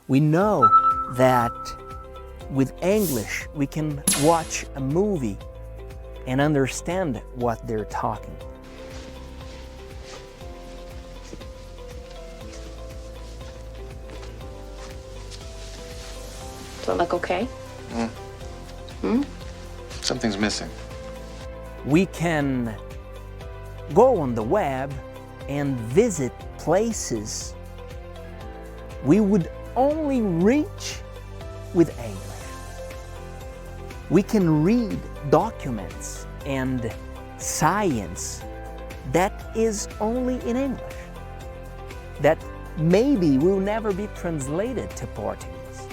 We know that with English we can watch a movie and understand what they're talking. Do I look okay? Something's missing. We can go on the web and visit places we would only reach with English. We can read documents and science that is only in English, that maybe will never be translated to Portuguese.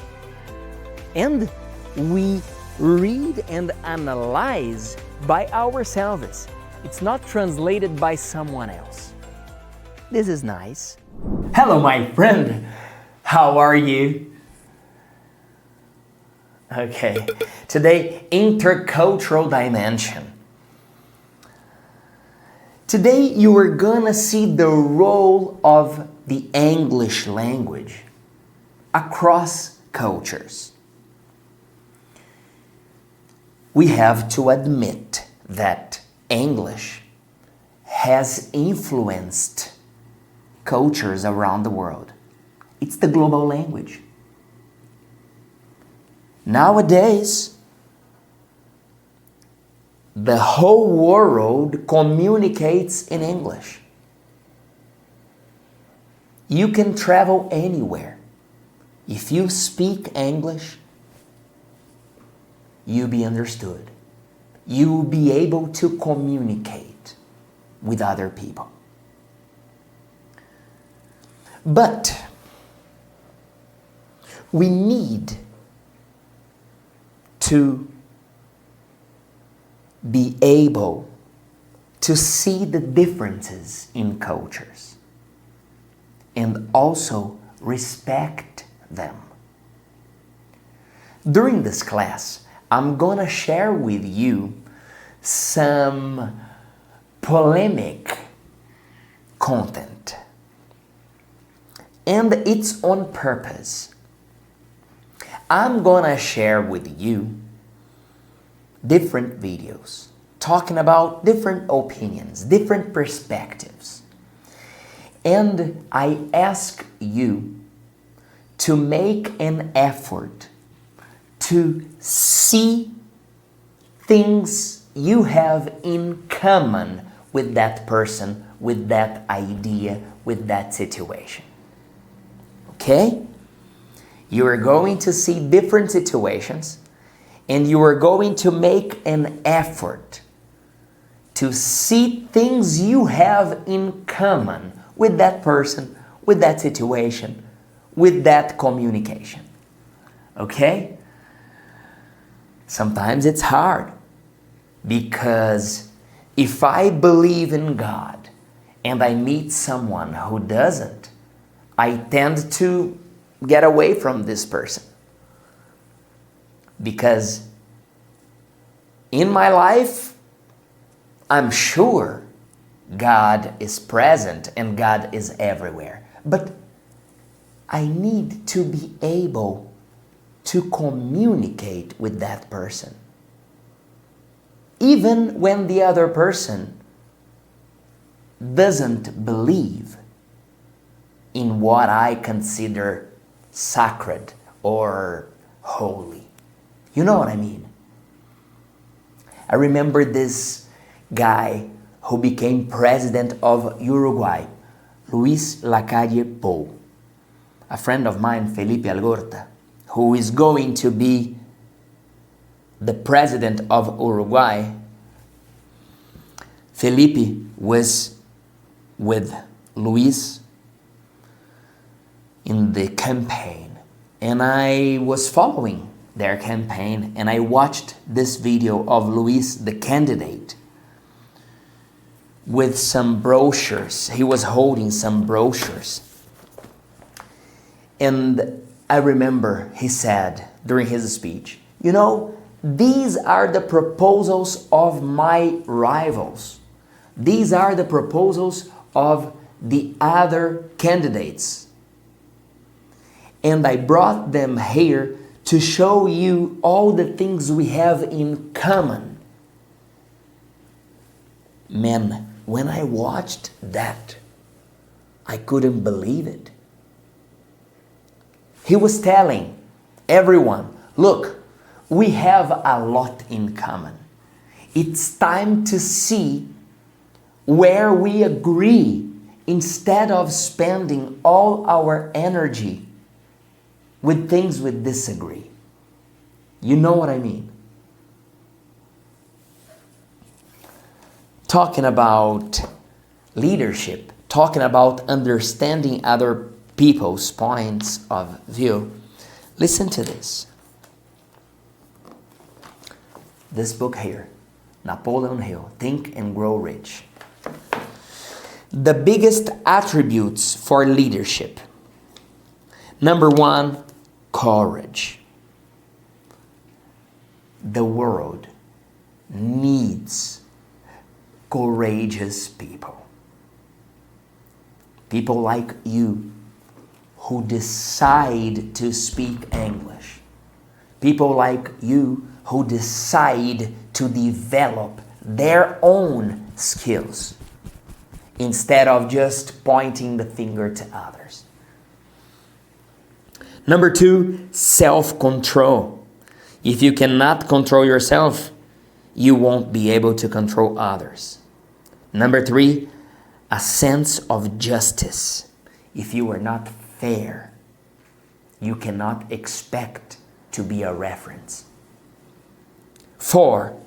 And we read and analyze by ourselves. It's not translated by someone else. This is nice. Hello, my friend. How are you? Okay, today, intercultural dimension. Today, you are gonna see the role of the English language across cultures. We have to admit that English has influenced cultures around the world. It's the global language. Nowadays, the whole world communicates in English. You can travel anywhere. If you speak English, you'll be understood. You'll be able to communicate with other people. But we need to be able to see the differences in cultures and also respect them. During this class, I'm gonna share with you some polemic content. And it's on purpose. I'm gonna share with you different videos talking about different opinions, different perspectives. And I ask you to make an effort to see things you have in common with that person, with that idea, with that situation. Okay? You are going to see different situations and you are going to make an effort to see things you have in common with that person, with that situation, with that communication. Okay? Sometimes it's hard because if I believe in God and I meet someone who doesn't, I tend to get away from this person. Because in my life, I'm sure God is present and God is everywhere. But I need to be able to communicate with that person. Even when the other person doesn't believe in what I consider sacred or holy. You know what I mean? I remember this guy who became president of Uruguay, Luis Lacalle Pou. A friend of mine, Felipe Algorta, who is going to be the president of Uruguay. Felipe was with Luis in the campaign, and I was following their campaign, and I watched this video of Luis, the candidate, with some brochures. He was holding some brochures. And I remember he said during his speech, you know, these are the proposals of my rivals. These are the proposals of the other candidates. and I brought them here to show you all the things we have in common. Man, when I watched that, I couldn't believe it. He was telling everyone, look, we have a lot in common. It's time to see where we agree instead of spending all our energy with things we disagree. You know what I mean? Talking about leadership, talking about understanding other people's points of view. Listen to this. This book here, Napoleon Hill, Think and Grow Rich. The biggest attributes for leadership. Number 1, courage. The world needs courageous people. People like you who decide to speak English. People like you who decide to develop their own skills instead of just pointing the finger to others. Number 2, self-control. If you cannot control yourself, you won't be able to control others. Number 3, a sense of justice. If you are not fair, you cannot expect to be a reference. 4,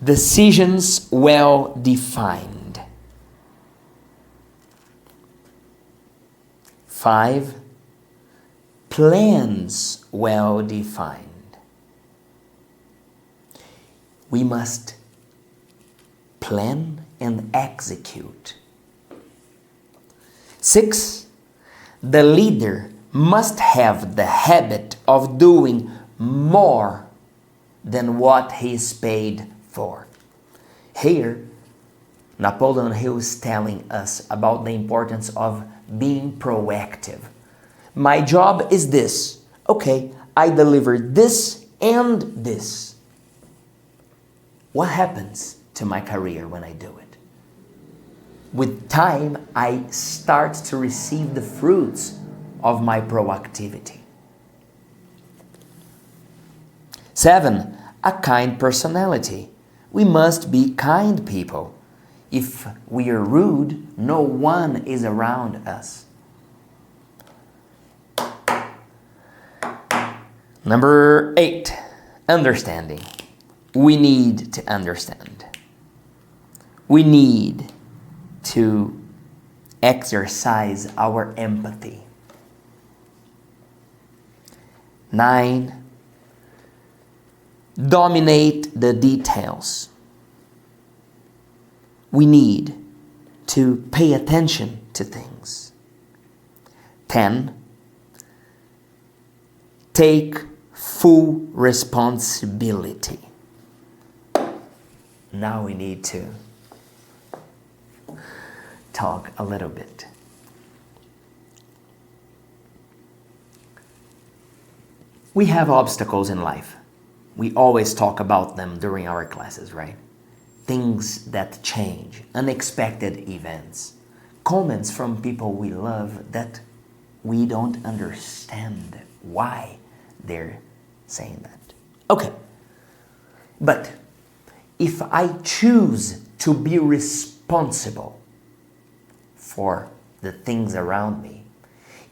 decisions well defined. 5, plans well defined. We must plan and execute. 6, the leader must have the habit of doing more than what he is paid for. Here, Napoleon Hill is telling us about the importance of being proactive. My job is this. Okay, I deliver this and this. What happens to my career when I do it? With time, I start to receive the fruits of my proactivity. 7, a kind personality. We must be kind people. If we are rude, no one is around us. Number 8, understanding. We need to understand. We need to exercise our empathy. 9, dominate the details. We need to pay attention to things. 10, take full responsibility. Now we need to talk a little bit. We have obstacles in life. We always talk about them during our classes, right? Things that change, unexpected events, comments from people we love that we don't understand why they're saying that. Okay, but if I choose to be responsible for the things around me,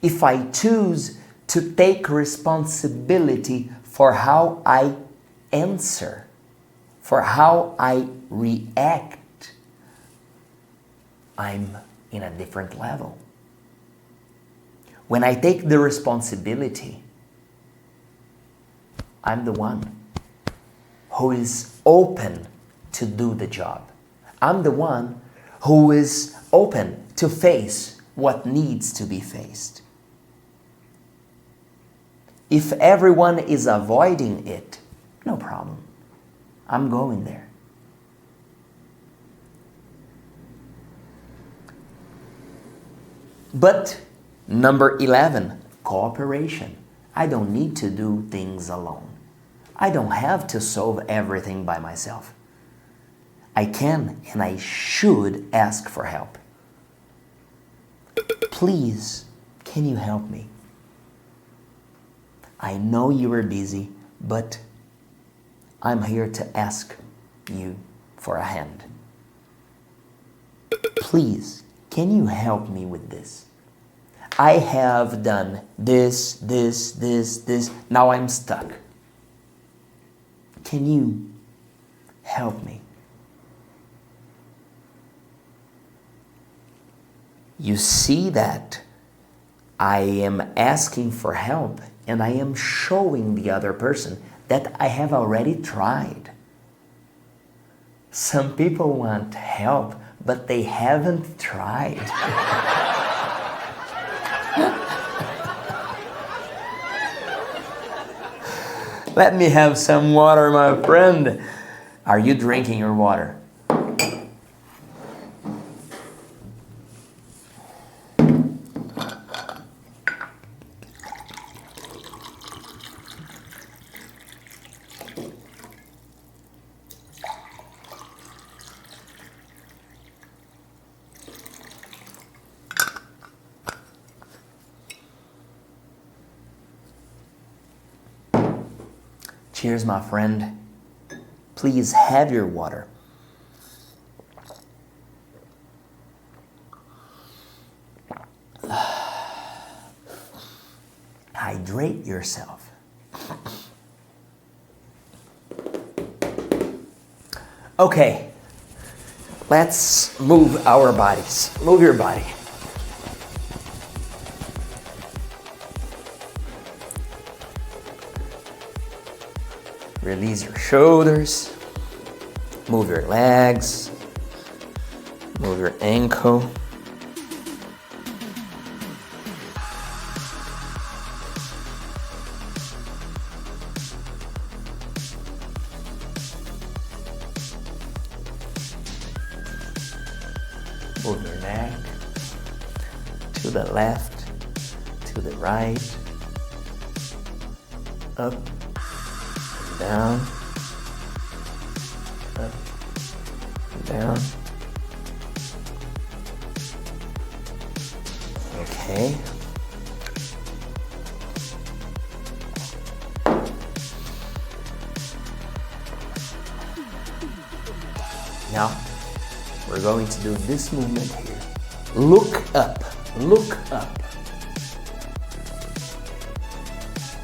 if I choose to take responsibility for how I answer, for how I react, I'm in a different level. When I take the responsibility, I'm the one who is open to do the job. I'm the one who is open to face what needs to be faced. If everyone is avoiding it, no problem. I'm going there. But number 11, cooperation. I don't need to do things alone. I don't have to solve everything by myself. I can and I should ask for help. Please, can you help me? I know you are busy, but I'm here to ask you for a hand. Please, can you help me with this? I have done this. Now I'm stuck. Can you help me? You see that I am asking for help and I am showing the other person that I have already tried. Some people want help, but they haven't tried. Let me have some water, my friend. Are you drinking your water? Cheers, my friend. Please have your water. Hydrate yourself. Okay, let's move our bodies. Move your body. Release your shoulders, move your legs, move your ankle. Move your neck to the left, to the right, up, down, up, down. Okay. Now, we're going to do this movement here. Look up, look up.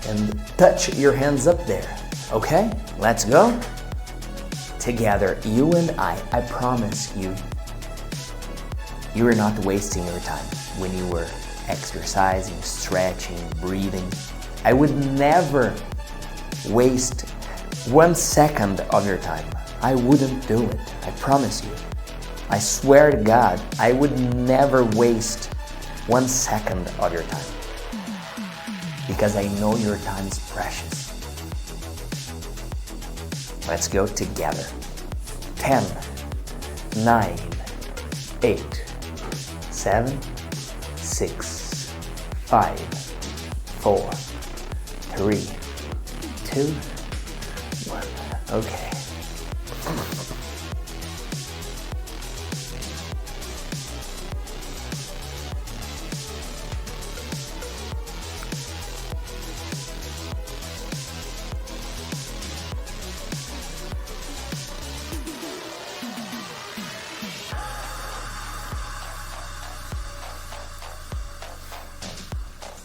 And touch your hands up there. Okay, let's go. Together, you and I promise you, you are not wasting your time when you were exercising, stretching, breathing. I would never waste 1 second of your time. I wouldn't do it, I promise you. I swear to God, I would never waste 1 second of your time. Because I know your time is precious. Let's go together. 10, 9, 8, 7, 6, 5, 4, 3, 2, 1. Okay.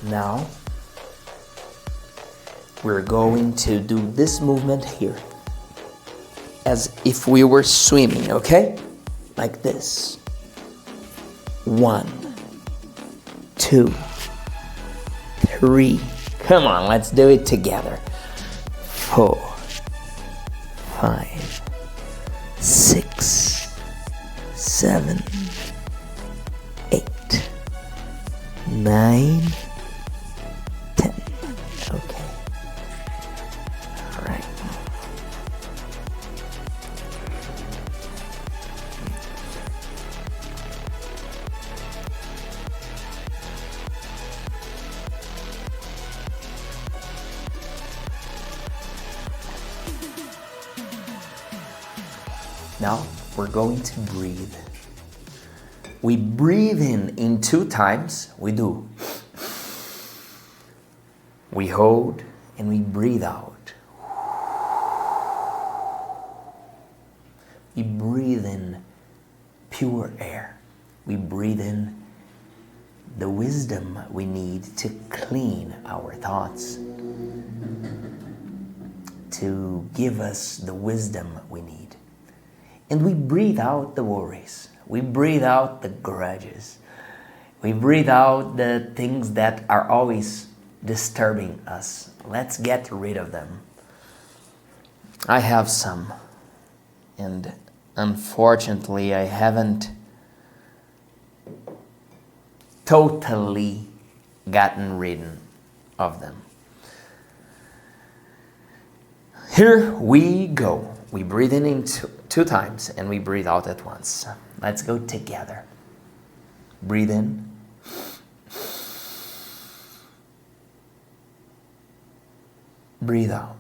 Now, we're going to do this movement here as if we were swimming, okay? Like this. 1, 2, 3. Come on, let's do it together. 4, 5, 6, 7, 8, 9, 10. Okay. All right. Now we're going to breathe. We breathe in 2 times. We do. We hold and we breathe out. We breathe in pure air. We breathe in the wisdom we need to clean our thoughts, to give us the wisdom we need. And we breathe out the worries. We breathe out the grudges. We breathe out the things that are always disturbing us. Let's get rid of them. I have some, and unfortunately I haven't totally gotten rid of them. Here we go. We breathe in 2 times and we breathe out at once. Let's go together. Breathe in. Breathe out.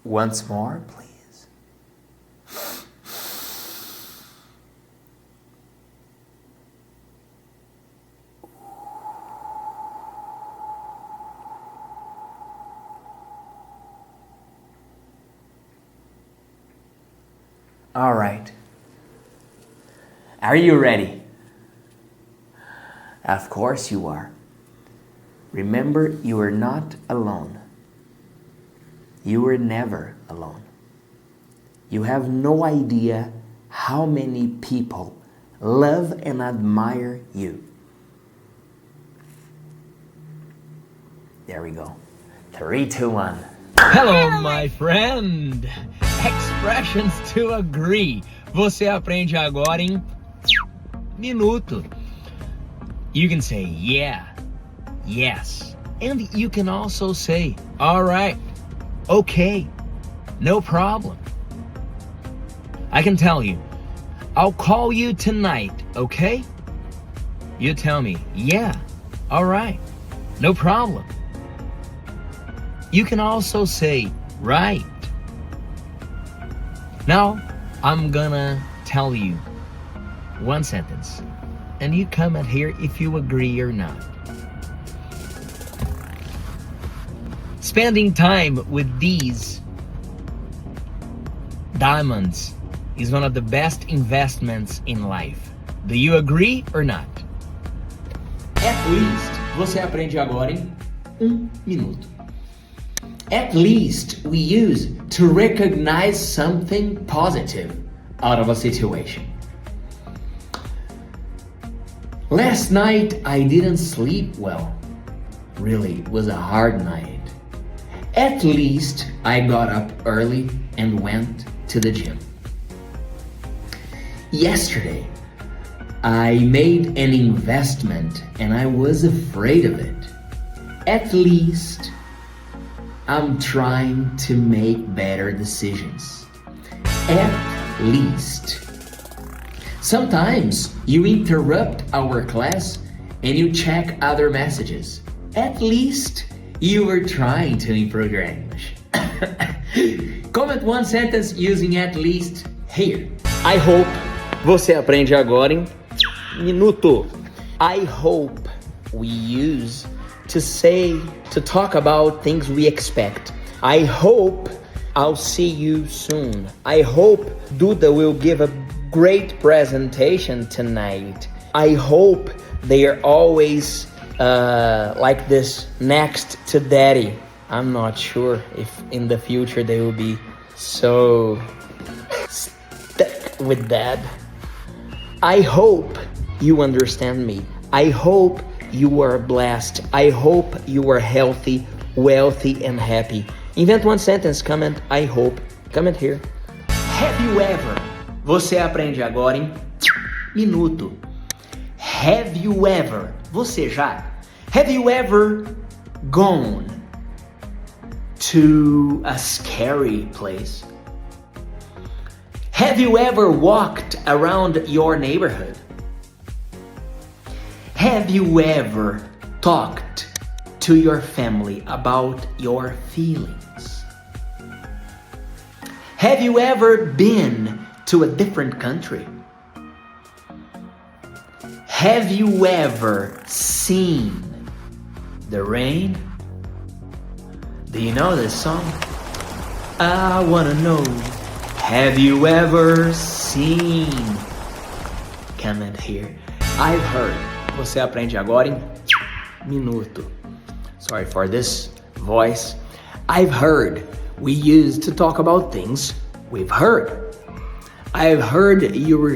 Once more, please. All right. Are you ready? Of course you are. Remember, you are not alone. You were never alone. You have no idea how many people love and admire you. There we go. 3, 2, 1. Hello, my friend. Expressions to agree. Você aprende agora em minuto. You can say yeah, yes, and you can also say all right. Okay, no problem. I can tell you, I'll call you tonight, okay? You tell me, yeah, all right, no problem. You can also say, right. Now, I'm gonna tell you one sentence, and you comment here if you agree or not. Spending time with these diamonds is one of the best investments in life. Do you agree or not? At least, você aprende agora em 1 minuto. At least we use to recognize something positive out of a situation. Last night I didn't sleep well. Really, it was a hard night. At least I got up early and went to the gym. Yesterday, I made an investment and I was afraid of it. At least I'm trying to make better decisions. At least. Sometimes you interrupt our class and you check other messages. At least you were trying to improve your English. Comment one sentence using at least here. I hope você aprende agora em minuto. I hope we use to talk about things we expect. I hope I'll see you soon. I hope Duda will give a great presentation tonight. I hope they are always like this next to daddy. I'm not sure if in the future they will be so stuck with dad. I hope you understand me. I hope you are blessed. I hope you are healthy, wealthy, and happy. Invent one sentence, comment, I hope. Comment here. Have you ever? Você aprende agora em minuto. Have you ever? Você já? Have you ever gone to a scary place? Have you ever walked around your neighborhood? Have you ever talked to your family about your feelings? Have you ever been to a different country? Have you ever seen the rain? Do you know this song? I wanna know. Have you ever seen? Comment here. I've heard. Você aprende agora em minuto. Sorry for this voice. I've heard we used to talk about things we've heard. I've heard you were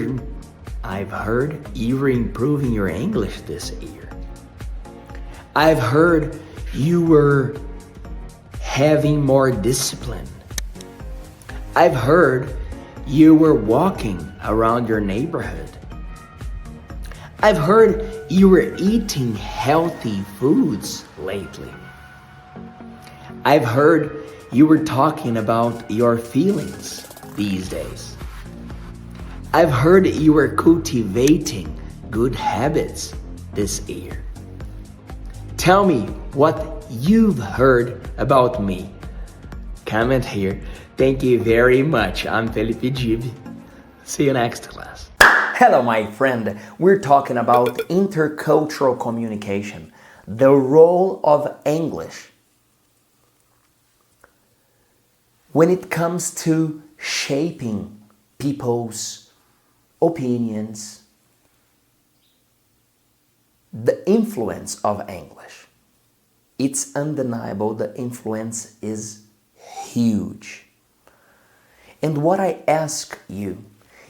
improving your English this year. I've heard you were having more discipline. I've heard you were walking around your neighborhood. I've heard you were eating healthy foods lately. I've heard you were talking about your feelings these days. I've heard you were cultivating good habits this year. Tell me what you've heard about me. Comment here. Thank you very much. I'm Felipe Dib. See you next class. Hello, my friend. We're talking about intercultural communication, the role of English when it comes to shaping people's opinions, the influence of English. It's undeniable, the influence is huge. And what I ask you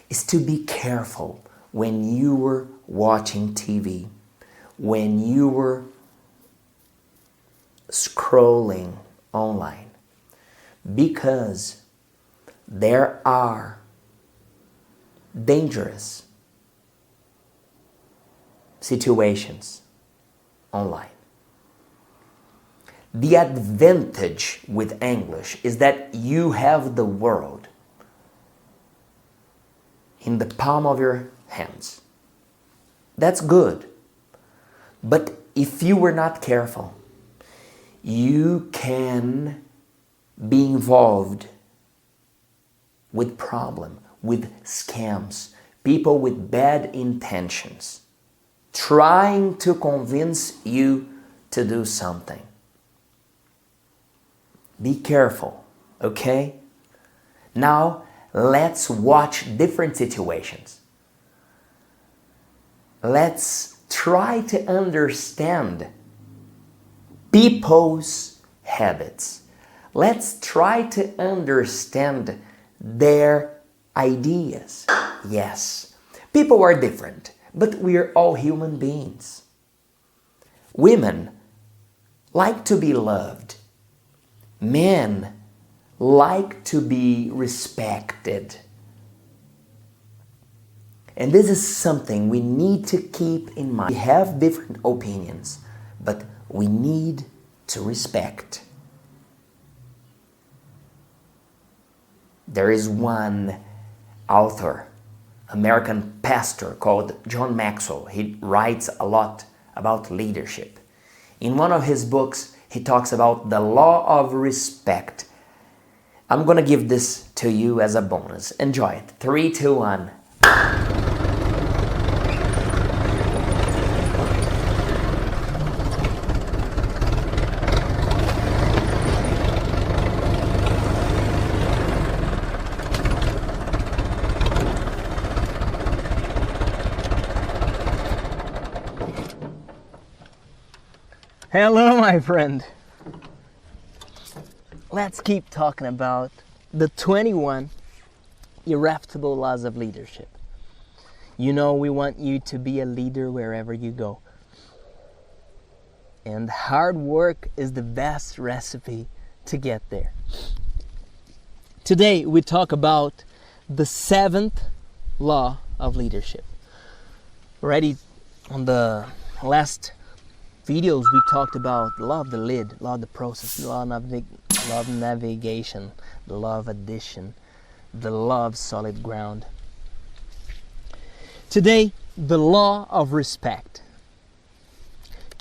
is to be careful when you were watching TV, when you were scrolling online, because there are dangerous situations online. The advantage with English is that you have the world in the palm of your hands. That's good. But if you were not careful, you can be involved with problem, with scams, people with bad intentions, trying to convince you to do something. Be careful, okay? Now, let's watch different situations. Let's try to understand people's habits. Let's try to understand their ideas. Yes, people are different, but we are all human beings. Women like to be loved. Men like to be respected. And this is something we need to keep in mind. We have different opinions, but we need to respect. There is one author, American pastor called John Maxwell. He writes a lot about leadership. In one of his books, he talks about the law of respect. I'm gonna give this to you as a bonus. Enjoy it. 3, 2, 1. Hello, my friend. Let's keep talking about the 21 irrefutable laws of leadership. You know, we want you to be a leader wherever you go. And hard work is the best recipe to get there. Today, we talk about the 7th law of leadership. Already on the last videos, we talked about the law of the lid, law of the process, the law of navigation, the law of addition, the law of solid ground. Today, the law of respect.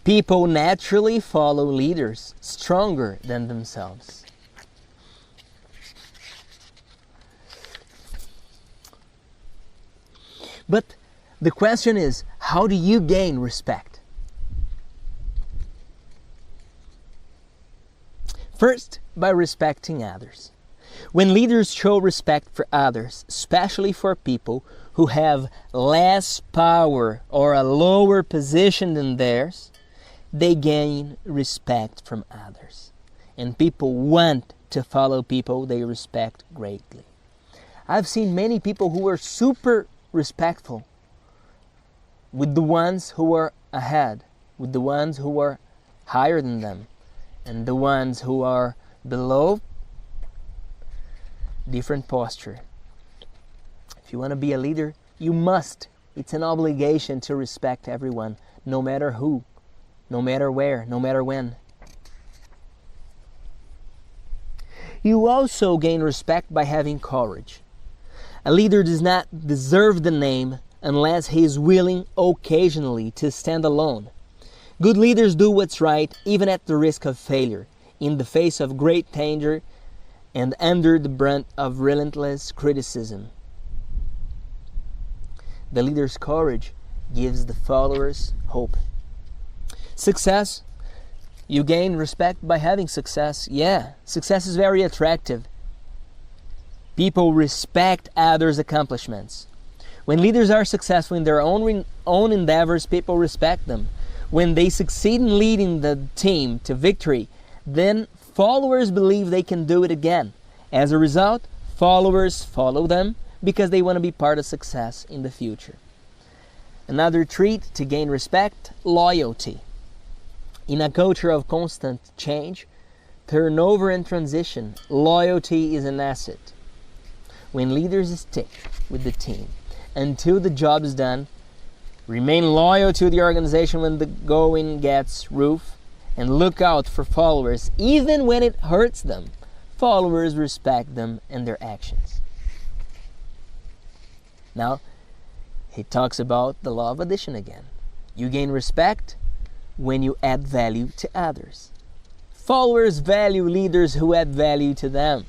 People naturally follow leaders stronger than themselves. But the question is, how do you gain respect? First, by respecting others. When leaders show respect for others, especially for people who have less power or a lower position than theirs, they gain respect from others. And people want to follow people they respect greatly. I've seen many people who are super respectful with the ones who are ahead, with the ones who are higher than them, and the ones who are below, different posture. If you want to be a leader, you must. It's an obligation to respect everyone, no matter who, no matter where, no matter when. You also gain respect by having courage. A leader does not deserve the name unless he is willing occasionally to stand alone. Good leaders do what's right even at the risk of failure, in the face of great danger and under the brunt of relentless criticism. The leader's courage gives the followers hope. Success. You gain respect by having success. Yeah, success is very attractive. People respect others' accomplishments. When leaders are successful in their own endeavors, people respect them. When they succeed in leading the team to victory, then followers believe they can do it again. As a result, followers follow them because they want to be part of success in the future. Another trait to gain respect, loyalty. In a culture of constant change, turnover and transition, loyalty is an asset. When leaders stick with the team until the job is done, remain loyal to the organization when the going gets rough, and look out for followers even when it hurts them, followers respect them and their actions. Now, he talks about the law of addition again. You gain respect when you add value to others. Followers value leaders who add value to them.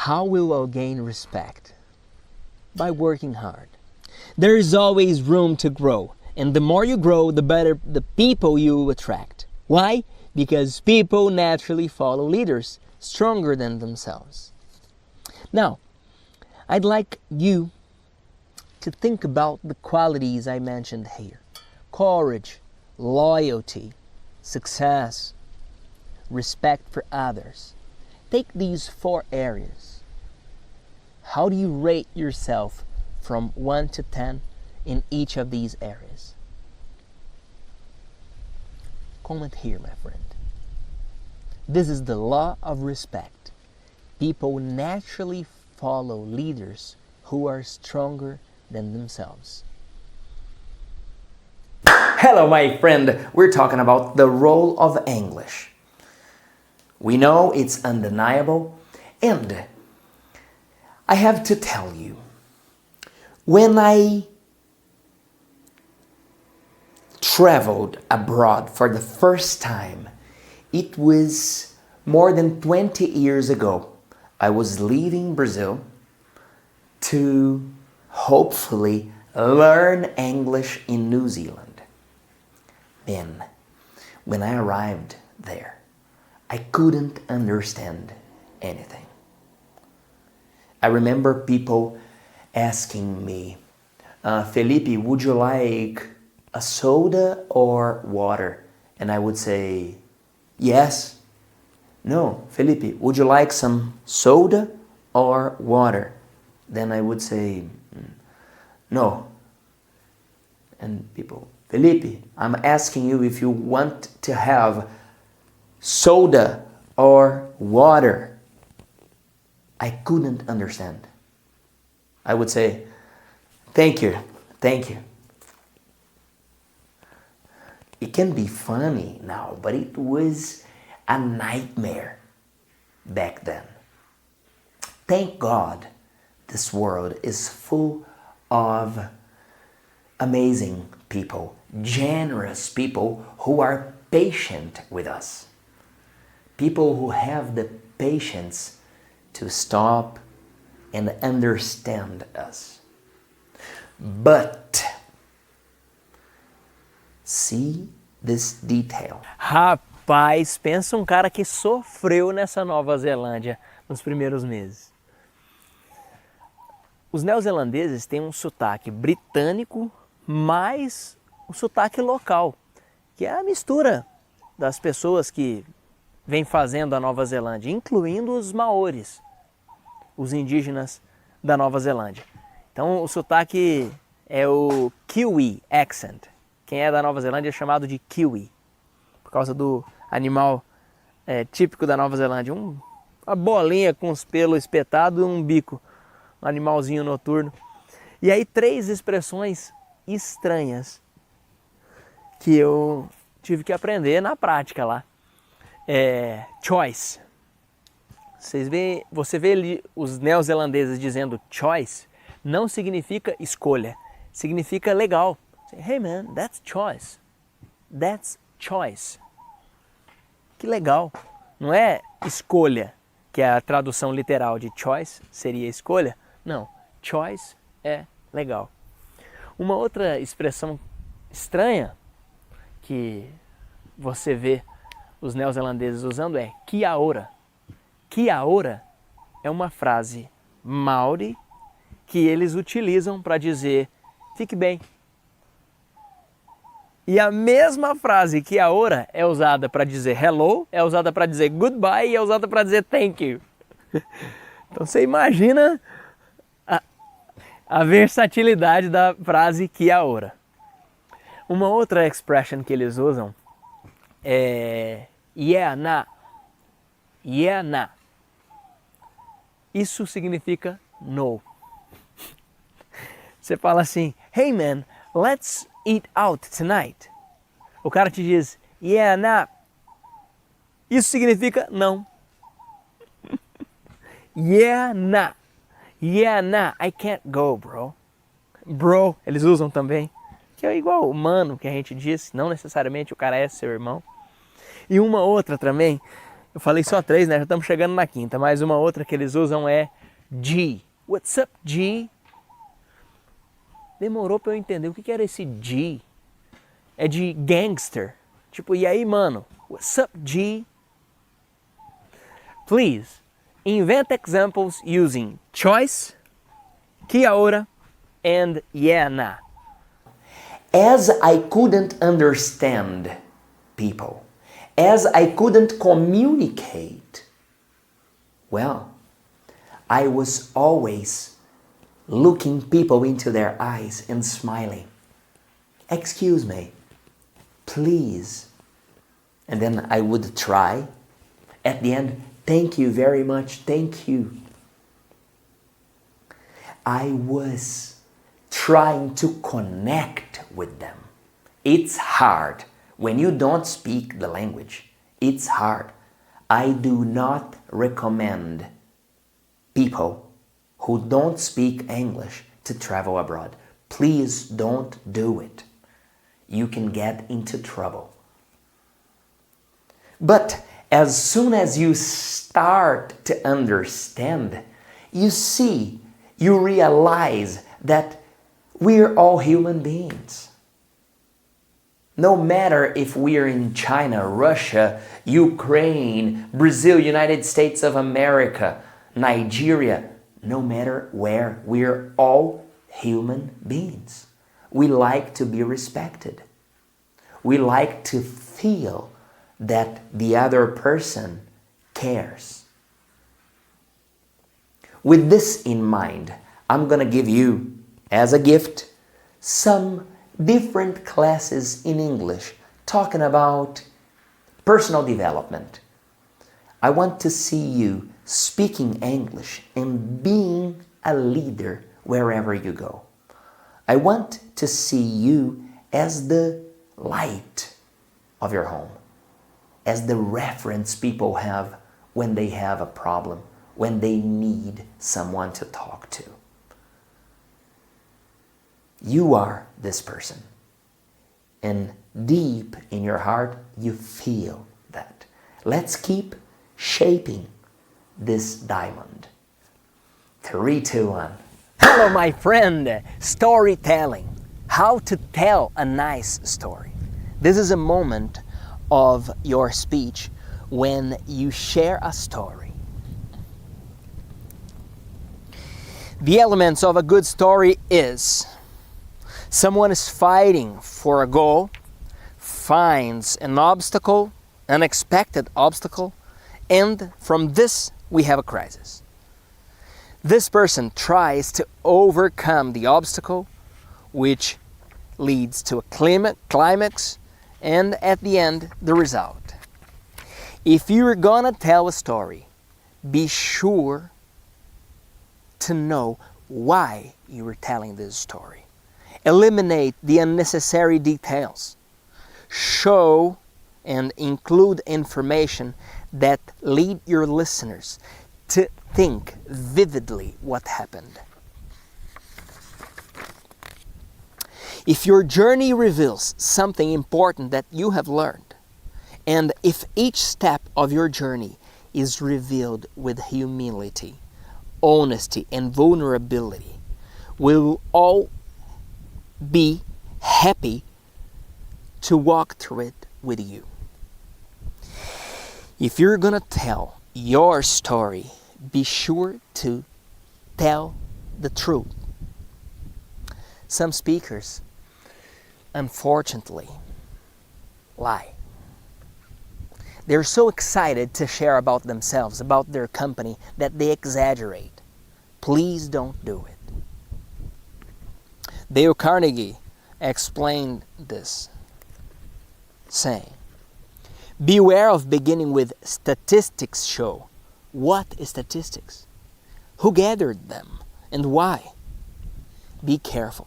How will I gain respect? By working hard. There is always room to grow, and the more you grow, the better the people you attract. Why? Because people naturally follow leaders stronger than themselves. Now, I'd like you to think about the qualities I mentioned here. Courage, loyalty, success, respect for others. Take these 4 areas. How do you rate yourself from 1 to 10 in each of these areas? Comment here, my friend. This is the law of respect. People naturally follow leaders who are stronger than themselves. Hello, my friend. We're talking about the role of English. We know it's undeniable, and I have to tell you, when I traveled abroad for the first time, it was more than 20 years ago. I was leaving Brazil to hopefully learn English in New Zealand. Then, when I arrived there, I couldn't understand anything. I remember people asking me, Felipe, would you like a soda or water? And I would say, yes. No, Felipe, would you like some soda or water? Then I would say, no. And people, Felipe, I'm asking you if you want to have soda or water. I couldn't understand. I would say, thank you, thank you. It can be funny now, but it was a nightmare back then. Thank God this world is full of amazing people, generous people who are patient with us. People who have the patience to stop and understand us. But see this detail. Rapaz, pensa um cara que sofreu nessa Nova Zelândia nos primeiros meses. Os neozelandeses têm um sotaque britânico mais o sotaque local, que é a mistura das pessoas que vêm fazendo a Nova Zelândia, incluindo os maores, os indígenas da Nova Zelândia. Então o sotaque é o Kiwi accent. Quem é da Nova Zelândia é chamado de Kiwi, por causa do animal típico da Nova Zelândia. Uma bolinha com os pelos espetados e um bico, um animalzinho noturno. E aí 3 expressões estranhas que eu tive que aprender na prática lá. Choice. Você vê ali os neozelandeses dizendo choice, não significa escolha, significa legal. Hey man, that's choice. That's choice. Que legal. Não é escolha, que é a tradução literal de choice, seria escolha. Não, choice é legal. Uma outra expressão estranha que você vê os neozelandeses usando é kia ora. Kia ora é uma frase maori que eles utilizam para dizer fique bem. E a mesma frase kia ora é usada para dizer hello, é usada para dizer goodbye e é usada para dizer thank you. Então você imagina a versatilidade da frase kia ora. Uma outra expression que eles usam é yeah na. Yeah na. Isso significa no. Você fala assim, hey man, let's eat out tonight. O cara te diz, yeah na. Isso significa não. Yeah na. Yeah na, I can't go, bro. Bro, eles usam também. Que é igual o mano que a gente disse, não necessariamente o cara é seu irmão. E uma outra também, eu falei só 3, né? Já estamos chegando na 5ª, mas uma outra que eles usam é G. What's up, G? Demorou para eu entender o que era esse G. É de gangster. Tipo, e aí, mano? What's up, G? Please, invent examples using choice, kia ora, and yeah na. As I couldn't understand people, as I couldn't communicate, well, I was always looking people into their eyes and smiling. Excuse me, please. And then I would try. At the end, thank you very much, thank you. I was trying to connect with them. It's hard. When you don't speak the language, it's hard. I do not recommend people who don't speak English to travel abroad. Please don't do it. You can get into trouble. But as soon as you start to understand, you see, you realize that we're all human beings. No matter if we're in China, Russia, Ukraine, Brazil, United States of America, Nigeria, no matter where. We're all human beings. We like to be respected. We like to feel that the other person cares. With this in mind, I'm going to give you, as a gift, some different classes in English talking about personal development. I want to see you speaking English and being a leader wherever you go. I want to see you as the light of your home, as the reference people have when they have a problem, when they need someone to talk to. You are this person, and deep in your heart you feel that. Let's keep shaping this diamond. 3, 2, 1. Hello, my friend. Storytelling. How to tell a nice story. This is a moment of your speech when you share a story. The elements of a good story is: someone is fighting for a goal, finds an obstacle, unexpected obstacle, and from this we have a crisis. This person tries to overcome the obstacle, which leads to a climax, and at the end, the result. If you're gonna tell a story, be sure to know why you are telling this story. Eliminate the unnecessary details. Show and include information that lead your listeners to think vividly what happened. If your journey reveals something important that you have learned, and if each step of your journey is revealed with humility, honesty, and vulnerability, we will all be happy to walk through it with you. If you're gonna tell your story, be sure to tell the truth. Some speakers, unfortunately, lie. They're so excited to share about themselves, about their company, that they exaggerate. Please don't do it. Dale Carnegie explained this, saying, beware of beginning with statistics show. What is statistics? Who gathered them and why? Be careful.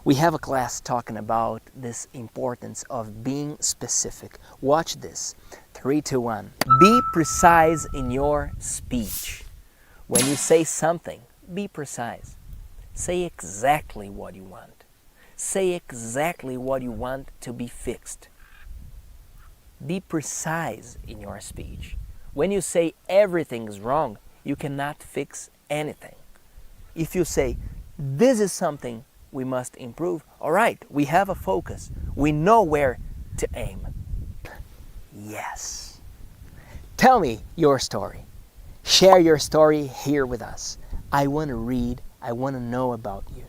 We have a class talking about this importance of being specific. Watch this. 3, 2, 1. Be precise in your speech. When you say something, be precise. Say exactly what you want. Say exactly what you want to be fixed. Be precise in your speech. When you say everything is wrong, you cannot fix anything. If you say, this is something we must improve, all right, we have a focus. We know where to aim. Yes. Tell me your story. Share your story here with us. I want to read, I want to know about you.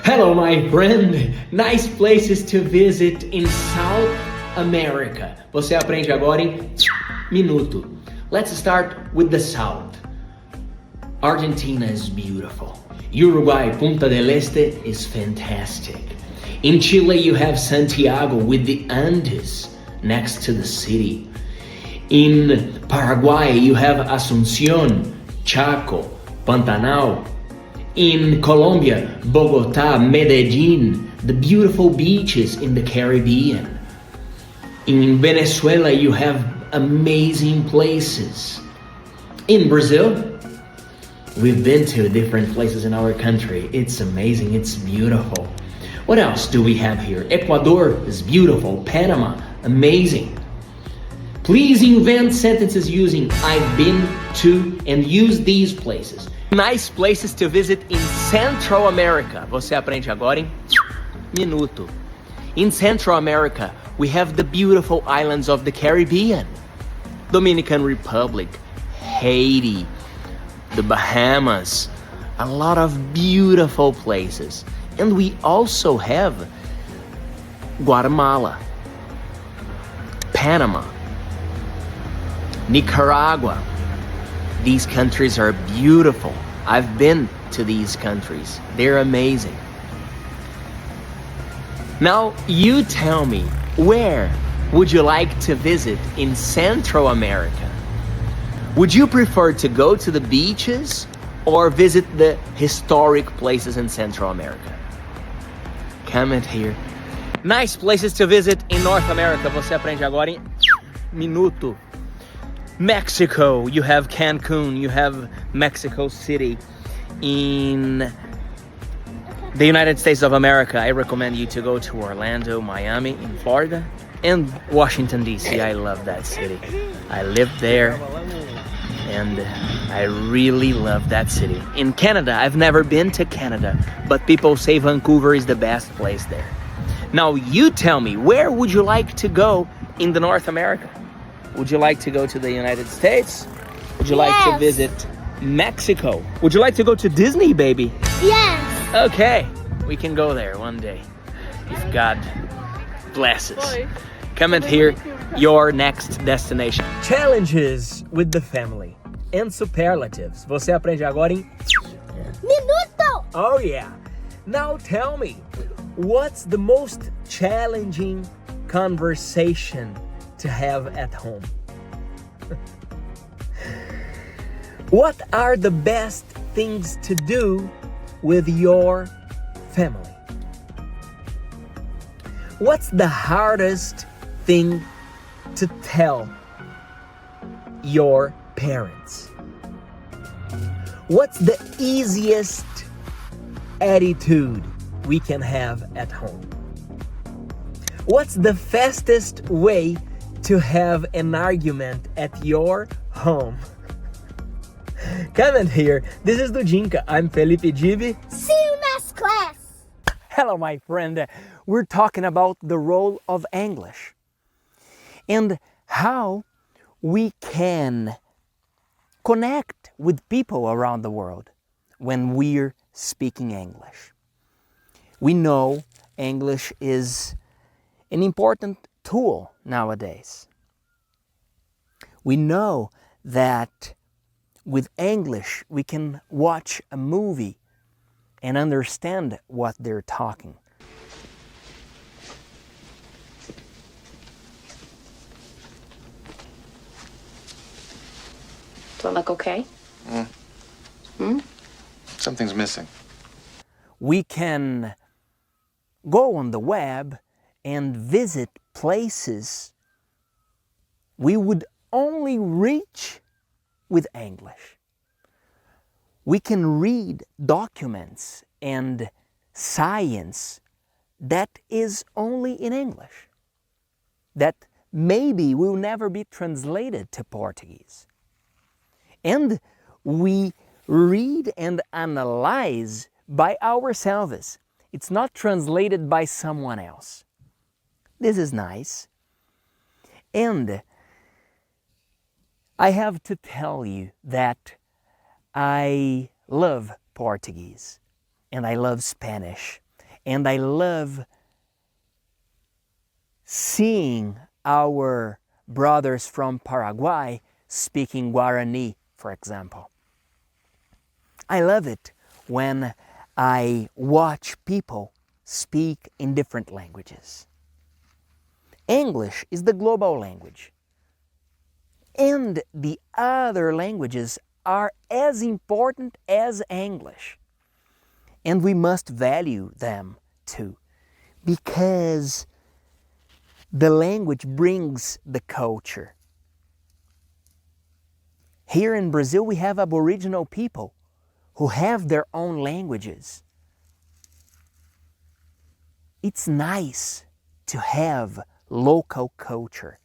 Hello, my friend. Nice places to visit in South America. Você aprende agora em minuto. Let's start with the South. Argentina is beautiful. Uruguay, Punta del Este is fantastic. In Chile, you have Santiago with the Andes next to the city. In Paraguay, you have Asunción, Chaco, Pantanal. In Colombia, Bogotá, Medellín, the beautiful beaches in the Caribbean. In Venezuela, you have amazing places. In Brazil, we've been to different places in our country. It's amazing, it's beautiful. What else do we have here? Ecuador is beautiful. Panama, amazing. Please invent sentences using I've been to and use these places. Nice places to visit in Central America. Você aprende agora em minuto. In Central America, we have the beautiful islands of the Caribbean. Dominican Republic, Haiti, the Bahamas, a lot of beautiful places. And we also have Guatemala, Panama, Nicaragua. These countries are beautiful. I've been to these countries. They're amazing. Now, you tell me, where would you like to visit in Central America? Would you prefer to go to the beaches or visit the historic places in Central America? Comment here. Nice places to visit in North America. Você aprende agora em minuto. Mexico, you have Cancun, you have Mexico City. In the United States of America, I recommend you to go to Orlando, Miami, in Florida, and Washington, D.C. I love that city. I lived there, and I really love that city. In Canada, I've never been to Canada, but people say Vancouver is the best place there. Now, you tell me, where would you like to go in the North America? Would you like to go to the United States? Would you like to visit Mexico? Would you like to go to Disney, baby? Yes. Okay, we can go there one day, if God blesses. Comment here your next destination. Challenges with the family and superlatives. Você aprende agora em Minuto. Oh yeah. Now tell me, what's the most challenging conversation to have at home? What are the best things to do with your family? What's the hardest thing to tell your parents? What's the easiest attitude we can have at home? What's the fastest way to have an argument at your home? Comment here. This is Dudinka. I'm Felipe Dib. See you next class. Hello, my friend. We're talking about the role of English and how we can connect with people around the world when we're speaking English. We know English is an important tool nowadays. We know that with English we can watch a movie and understand what they're talking. Do I look okay? Something's missing. We can go on the web and visit places we would only reach with English. We can read documents and science that is only in English, that maybe will never be translated to Portuguese. And we read and analyze by ourselves. It's not translated by someone else. This is nice. And I have to tell you that I love Portuguese and I love Spanish and I love seeing our brothers from Paraguay speaking Guarani, for example. I love it when I watch people speak in different languages. English is the global language, and the other languages are as important as English, and we must value them too, because the language brings the culture. Here in Brazil we have Aboriginal people who have their own languages. It's nice to have local culture.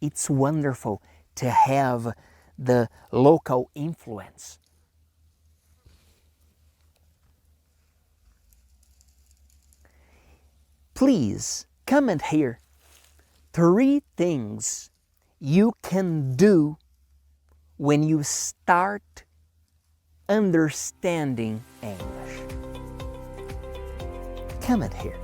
It's wonderful to have the local influence. Please comment here 3 things you can do when you start understanding English? Comment here.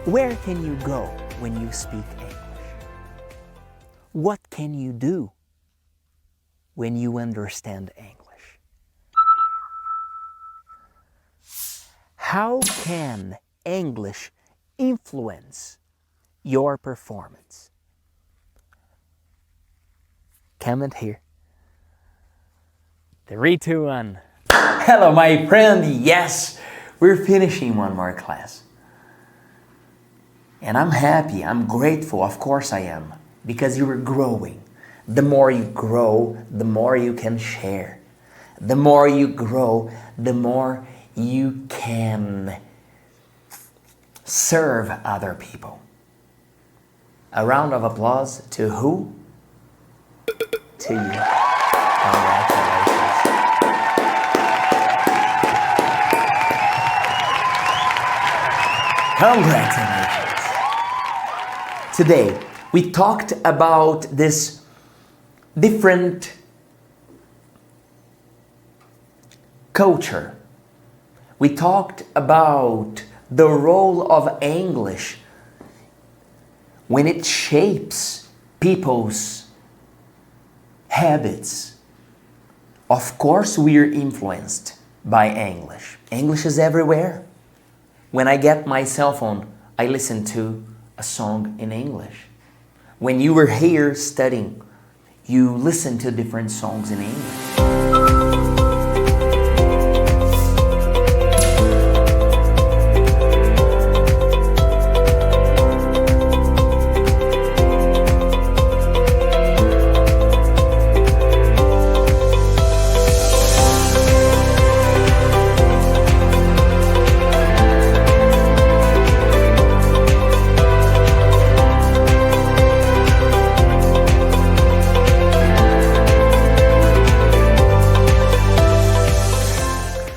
Where can you go when you speak English? What can you do when you understand English? How can English influence your performance? Comment here. 3, 2, 1. Hello, my friend. Yes, we're finishing one more class. And I'm happy, I'm grateful, of course I am, because you are growing. The more you grow, the more you can share. The more you grow, the more you can serve other people. A round of applause to who? To you. Congratulations. Congratulations. Today, we talked about this different culture. We talked about the role of English when it shapes people's habits. Of course, we are influenced by English. English is everywhere. When I get my cell phone, I listen to a song in English. When you were here studying, you listen to different songs in English.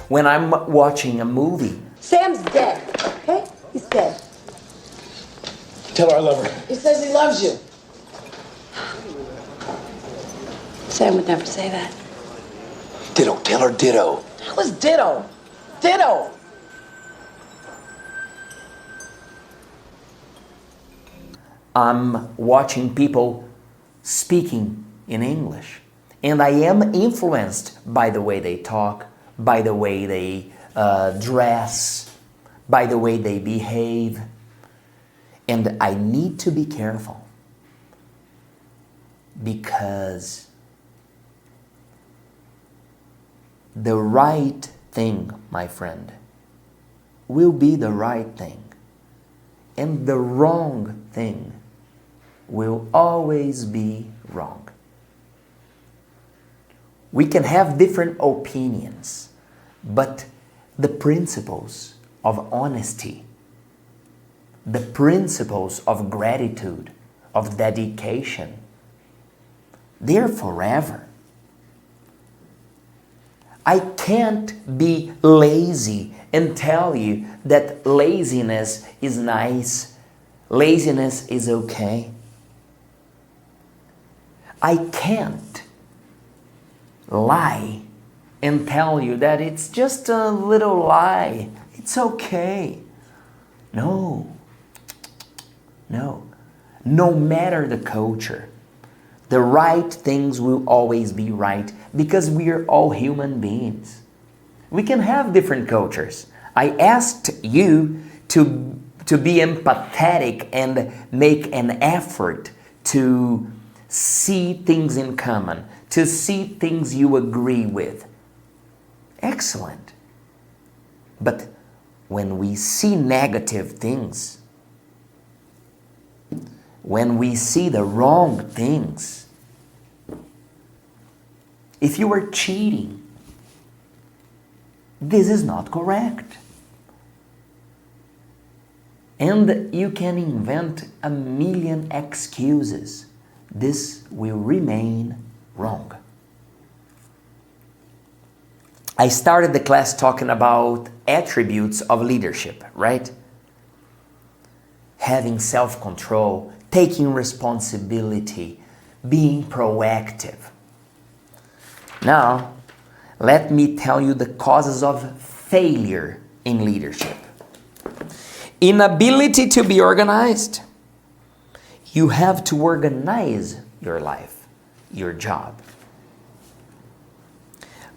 When I'm watching a movie, Sam's dead, okay? He's dead. Tell her I love her. He says he loves you. Sam would never say that. Ditto. Tell her ditto. That was ditto. Ditto. I'm watching people speaking in English. And I am influenced by the way they talk, by the way they dress, by the way they behave. And I need to be careful because the right thing, my friend, will be the right thing. And the wrong thing will always be wrong. We can have different opinions, but the principles of honesty, the principles of gratitude, of dedication, they're forever. I can't be lazy and tell you that laziness is nice, laziness is okay. I can't lie and tell you that it's just a little lie. It's okay. No. No matter the culture, the right things will always be right because we are all human beings. We can have different cultures. I asked you to be empathetic and make an effort to see things in common, to see things you agree with. Excellent. But when we see negative things, when we see the wrong things, if you are cheating, this is not correct. And you can invent a million excuses. This will remain wrong. I started the class talking about attributes of leadership, right? Having self-control, taking responsibility, being proactive. Now, let me tell you the causes of failure in leadership. Inability to be organized. You have to organize your life, your job.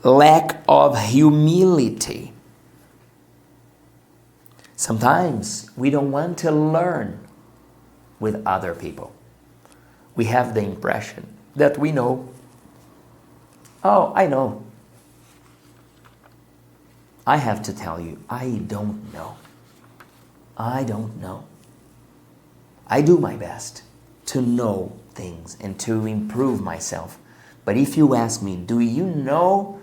Lack of humility. Sometimes we don't want to learn with other people. We have the impression that we know. Oh, I know. I have to tell you, I don't know. I don't know. I do my best to know things and to improve myself. But if you ask me, do you know?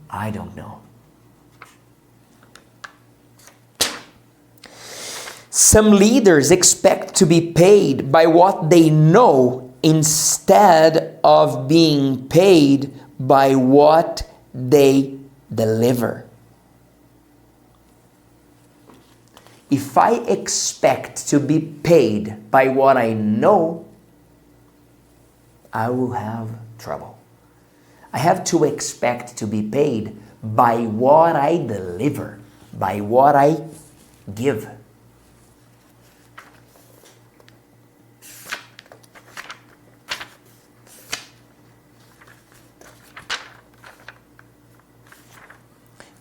I don't know. Some leaders expect to be paid by what they know instead of being paid by what they deliver. If I expect to be paid by what I know, I will have trouble. I have to expect to be paid by what I deliver, by what I give.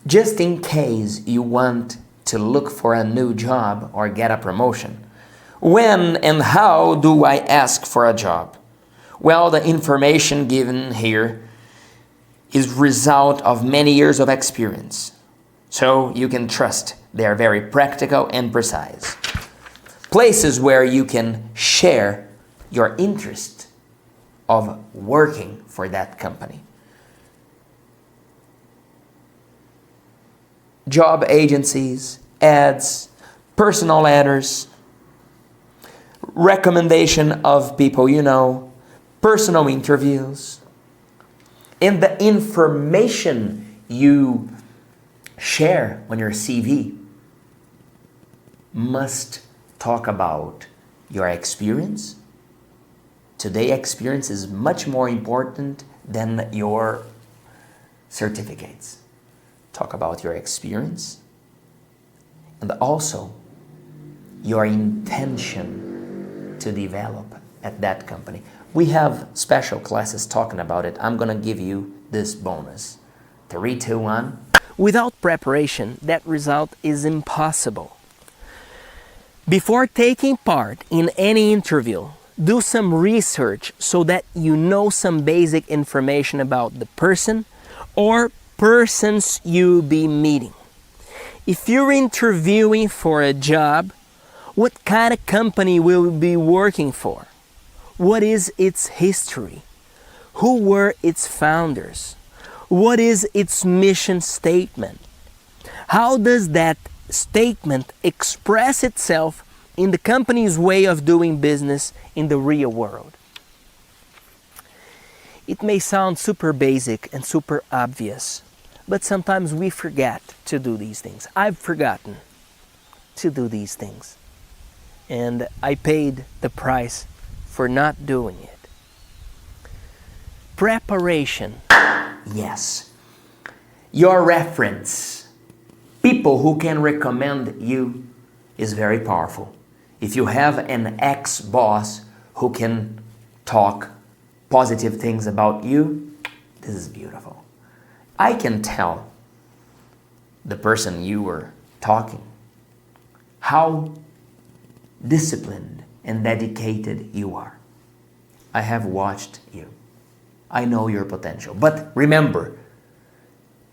Just in case you want to look for a new job or get a promotion, when and how do I ask for a job? Well, the information given here is result of many years of experience. So you can trust they are very practical and precise. Places where you can share your interest of working for that company. Job agencies, ads, personal letters, recommendation of people you know, personal interviews, and the information you share on your CV must talk about your experience. Today, experience is much more important than your certificates. Talk about your experience and also your intention to develop at that company. We have special classes talking about it. I'm gonna give you this bonus. 3, 2, 1. Without preparation, that result is impossible. Before taking part in any interview, do some research so that you know some basic information about the person or persons you'll be meeting. If you're interviewing for a job, what kind of company will you be working for? What is its history? Who were its founders? What is its mission statement? How does that statement express itself in the company's way of doing business in the real world? It may sound super basic and super obvious, but sometimes we forget to do these things. I've forgotten to do these things. And I paid the price for not doing it. Preparation. Yes. Your reference, people who can recommend you, is very powerful. If you have an ex-boss who can talk positive things about you, this is beautiful. I can tell the person you were talking how disciplined and dedicated you are. I have watched you. I know your potential. But remember,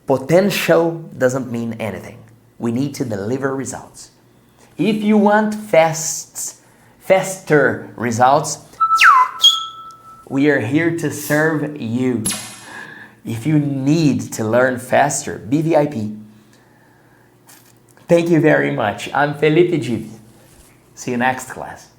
potential doesn't mean anything. We need to deliver results. If you want faster results, We are here to serve you. If you need to learn faster, be VIP. Thank you very much. I'm Felipe Dib. See you next class.